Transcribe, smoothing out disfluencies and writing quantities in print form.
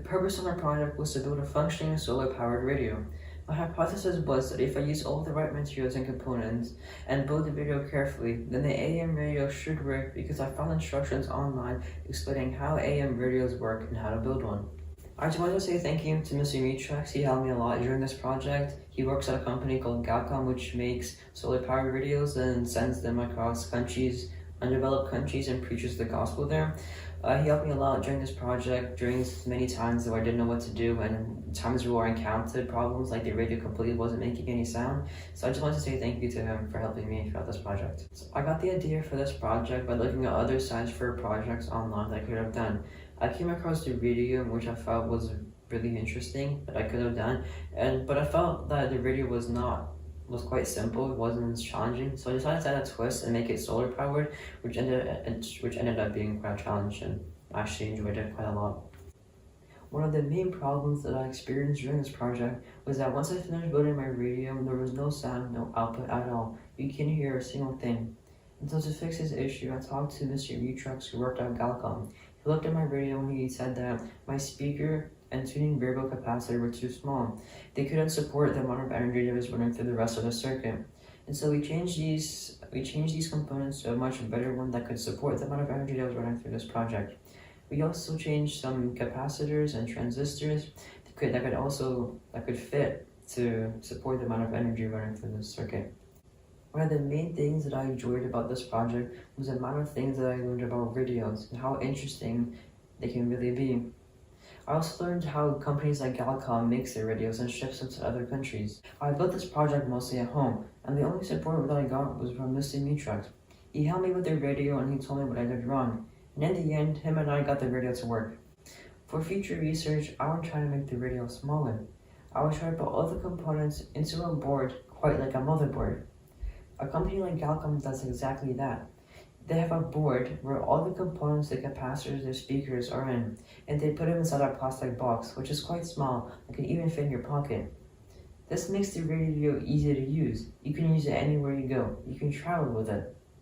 purpose of my project was to build a functioning solar-powered radio. My hypothesis was that if I use all the right materials and components and build the radio carefully, then the AM radio should work because I found instructions online explaining how AM radios work and how to build one. I just wanted to say thank you to Mr. Mitrex. He helped me a lot during this project. He works at a company called G05, which makes solar-powered radios and sends them across countries, undeveloped countries, and preaches the gospel there. He helped me a lot during this project, during many times where I didn't know what to do, and times where I encountered problems like the radio completely wasn't making any sound. So I just wanted to say thank you to him for helping me throughout this project. So I got the idea for this project by looking at other sites for projects online that I could have done. I came across the radio, which I felt was really interesting that I could have done, but I felt that the radio was quite simple. It wasn't as challenging, so I decided to add a twist and make it solar powered, which ended up being quite challenging. I actually enjoyed it quite a lot. One of the main problems that I experienced during this project was that once I finished building my radio, there was no sound, no output at all. You couldn't hear a single thing. And so to fix this issue, I talked to Mr. Mitrex, who worked at Galcom. He looked at my radio and he said that my speaker and tuning variable capacitor were too small. They couldn't support the amount of energy that was running through the rest of the circuit. And so we changed these components to a much better one that could support the amount of energy that was running through this project. We also changed some capacitors and transistors that could fit to support the amount of energy running through the circuit. One of the main things that I enjoyed about this project was the amount of things that I learned about radios and how interesting they can really be. I also learned how companies like Galcom makes their radios and ships them to other countries. I built this project mostly at home, and the only support that I got was from Mr. Mitrex. He helped me with the radio and he told me what I did wrong. And in the end, him and I got the radio to work. For future research, I would try to make the radio smaller. I would try to put all the components into a board quite like a motherboard. A company like Galcom does exactly that. They have a board where all the components, the capacitors, the speakers are in, and they put them inside a plastic box, which is quite small and can even fit in your pocket. This makes the radio easy to use. You can use it anywhere you go. You can travel with it.